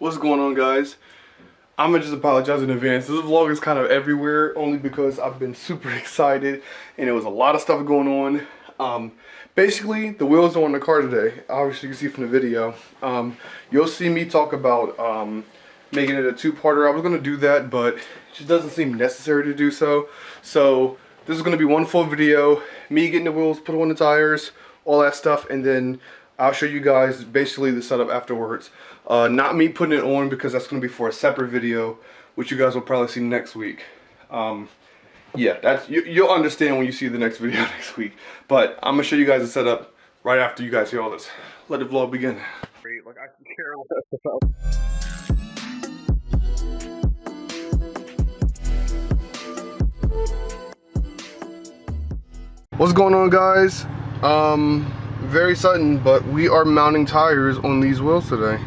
What's going on, guys? I'm gonna just apologize in advance. This vlog is kind of everywhere only because I've been super excited and there was a lot of stuff going on. Basically, the wheels are on the car today. Obviously, you can see from the video. You'll see me talk about making it a two-parter. I was gonna do that, but it just doesn't seem necessary to do so. So this is gonna be one full video, me getting the wheels put on the tires, all that stuff, and then I'll show you guys basically the setup afterwards. Not me putting it on because that's going to be for a separate video, which you guys will probably see next week. Yeah, that's you'll understand when you see the next video next week. But I'm going to show you guys the setup right after you guys hear all this. Let the vlog begin. Great, like I can care less. What's going on, guys? Very sudden, but we are mounting tires on these wheels today.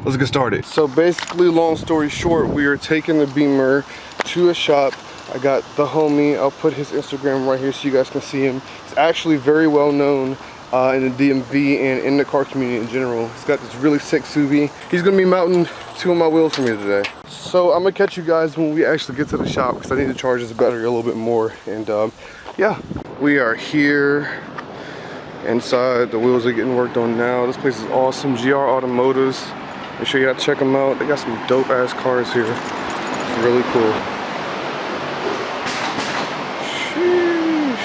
Let's get started. So basically, long story short, we are taking the Beamer to a shop. I got the homie, I'll put his Instagram right here so you guys can see him. He's actually very well known in the DMV and in the car community in general. He's got this really sick Subi. He's gonna be mounting two of my wheels for me today. So I'm gonna catch you guys when we actually get to the shop because I need to charge this battery a little bit more. And yeah, we are here. Inside, the wheels are getting worked on now. This place is awesome. GR Automotives. Make sure you gotta check them out. They got some dope ass cars here. It's really cool. Sheesh.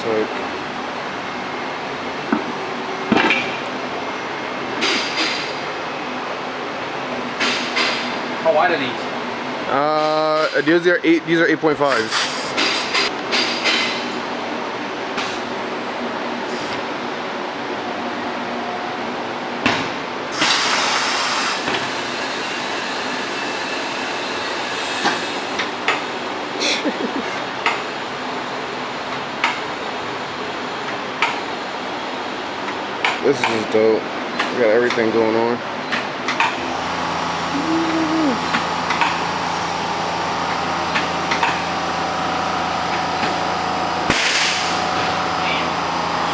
Sick. How wide are these? These are 8.5s. This is just dope. We got everything going on.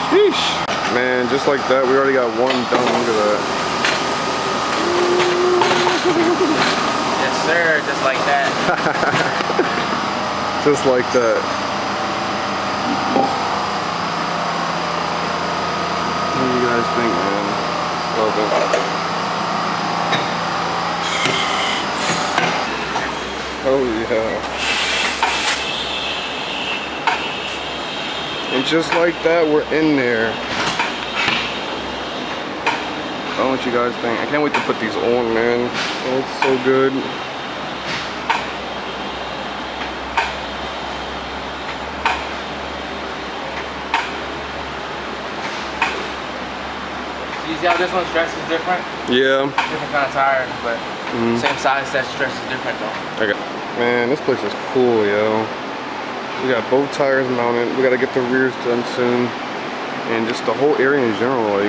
Sheesh. Man, just like that, we already got one done. Look at that. Yes, sir. Just like that. Just like that. What do you guys think, man? Love it. Oh yeah. And just like that, we're in there. I don't know what you guys think. I can't wait to put these on, man. It looks so good. You see how this one's stress is different? Yeah. Different kind of tire, but same size, that stress is different though. Okay. Man, this place is cool, yo. We got both tires mounted. We gotta get the rears done soon. And just the whole area in general.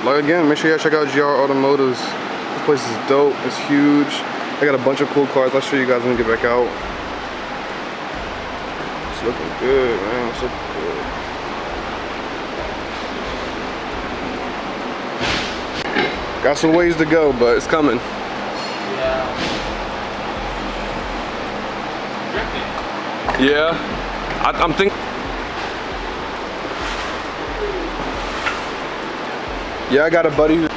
Like again, make sure you guys check out GR Automotives. This place is dope. It's huge. They got a bunch of cool cars. I'll show you guys when we get back out. It's looking good, man. It's looking good. Got some ways to go, but it's coming. Yeah. Drifting. Yeah. I'm thinking. Yeah, I got a buddy who.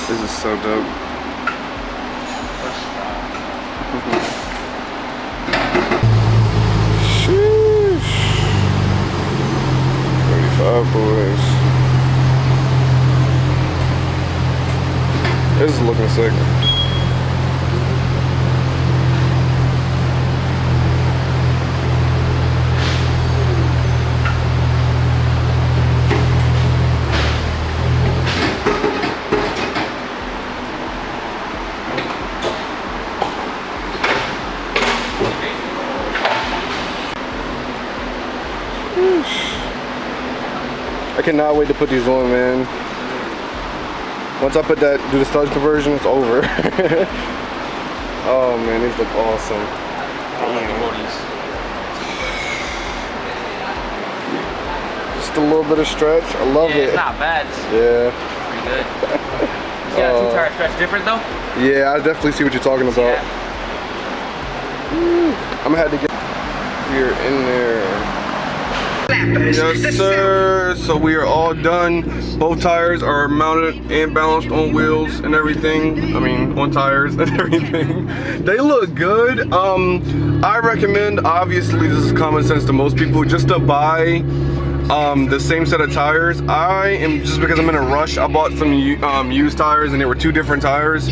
This is so dope. Sheesh. 35 boys. This is looking sick. I cannot wait to put these on, man. Once I put that, do the sludge conversion, it's over. Oh man, these look awesome. I like the bodies. Just Just a little bit of stretch. I love it. It's not bad. It's pretty good. You got two tire stretch different though? Yeah, I definitely see what you're talking about. Yeah. I'm gonna have to get here in there. Yes, sir. So we are all done. Both tires are mounted and balanced on wheels and everything. I mean, on tires and everything. They look good. I recommend, obviously this is common sense to most people, just to buy the same set of tires. Just because I'm in a rush, I bought some used tires and they were two different tires,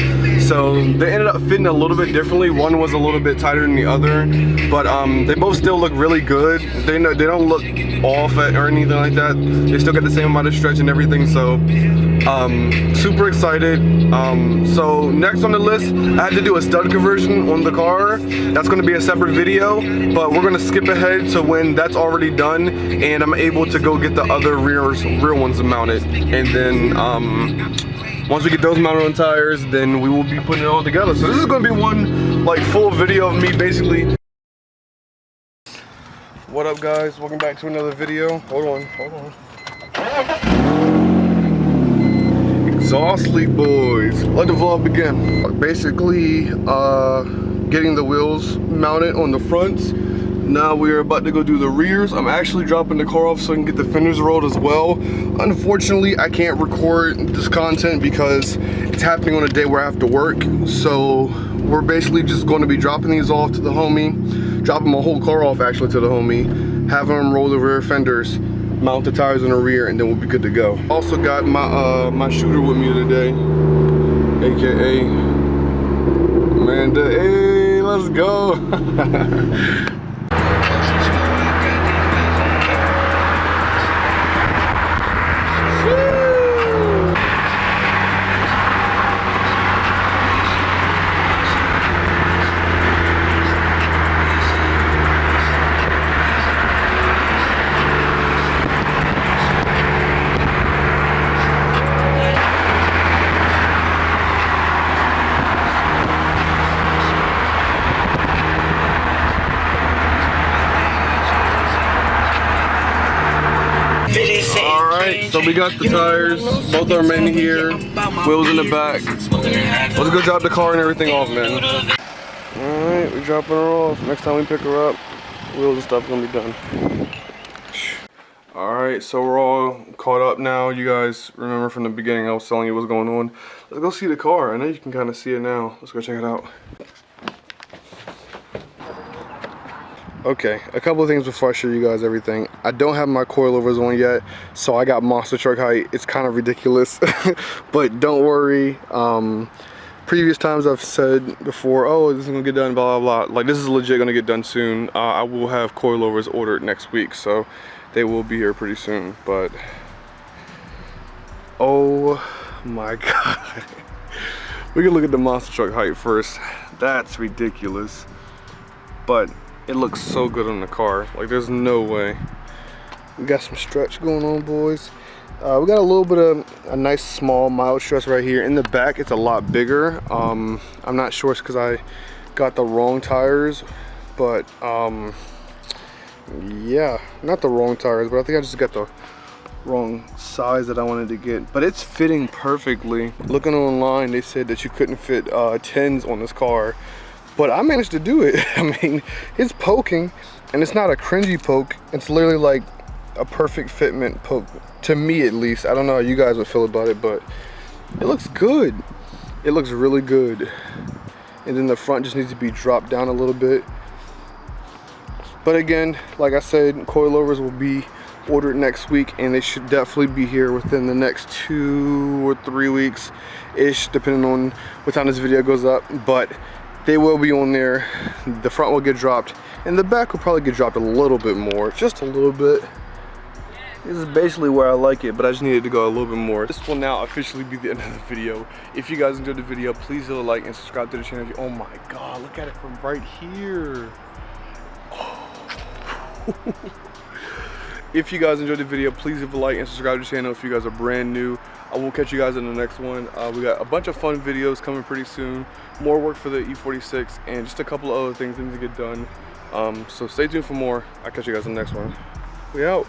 so they ended up fitting a little bit differently. One was a little bit tighter than the other, but they both still look really good. They don't look off or anything like that. They still get the same amount of stretch and everything, so super excited. So next on the list, I had to do a stud conversion on the car. That's going to be a separate video, but we're going to skip ahead to when that's already done and I'm able to go get the other rear ones mounted, and then once we get those mounted on tires, then we will be putting it all together. So this is going to be one like full video of me basically. What up guys, welcome back to another video. Hold on. Exhaust leak boys, let the vlog begin. Basically getting the wheels mounted on the fronts. Now we're about to go do the rears. I'm actually dropping the car off so I can get the fenders rolled as well. Unfortunately, I can't record this content because it's happening on a day where I have to work. So we're basically just going to be dropping these off to the homie, dropping my whole car off actually to the homie, having him roll the rear fenders, mount the tires in the rear, and then we'll be good to go. Also got my shooter with me today, aka Amanda. Hey, let's go. Alright, so we got the tires, both of them in here, wheels in the back. Let's go drop the car and everything off, man. Alright, we're dropping her off. Next time we pick her up, wheels and stuff gonna be done. Alright, so we're all caught up now. You guys remember from the beginning I was telling you what's going on. Let's go see the car. I know you can kind of see it now. Let's go check it out. Okay, a couple of things before I show you guys everything. I don't have my coilovers on yet, so I got monster truck height. It's kind of ridiculous, but don't worry. Previous times I've said before, oh, this is gonna get done, blah, blah, blah. Like, this is legit gonna get done soon. I will have coilovers ordered next week, so they will be here pretty soon, but oh my God. We can look at the monster truck height first. That's ridiculous, but it looks so good on the car. Like, there's no way. We got some stretch going on, boys. We got a little bit of a nice small mild stretch right here. In the back, it's a lot bigger. I'm not sure it's because I got the wrong tires, but yeah, not the wrong tires, but I think I just got the wrong size that I wanted to get. But it's fitting perfectly. Looking online, they said that you couldn't fit 10s on this car, but I managed to do it. I mean, it's poking, and it's not a cringy poke. It's literally like a perfect fitment poke, to me at least. I don't know how you guys would feel about it, but it looks good. It looks really good. And then the front just needs to be dropped down a little bit. But again, like I said, coilovers will be ordered next week, and they should definitely be here within the next 2 or 3 weeks ish, depending on what time this video goes up. But they will be on there. The front will get dropped, and the back will probably get dropped a little bit more, just a little bit. This is basically where I like it, but I just needed to go a little bit more. This will now officially be the end of the video. If you guys enjoyed the video, please hit a like and subscribe to the channel. Oh my God, look at it from right here. Oh. If you guys enjoyed the video, please leave a like and subscribe to the channel if you guys are brand new. I will catch you guys in the next one. We got a bunch of fun videos coming pretty soon. More work for the E46 and just a couple of other things that need to get done. So stay tuned for more. I'll catch you guys in the next one. We out.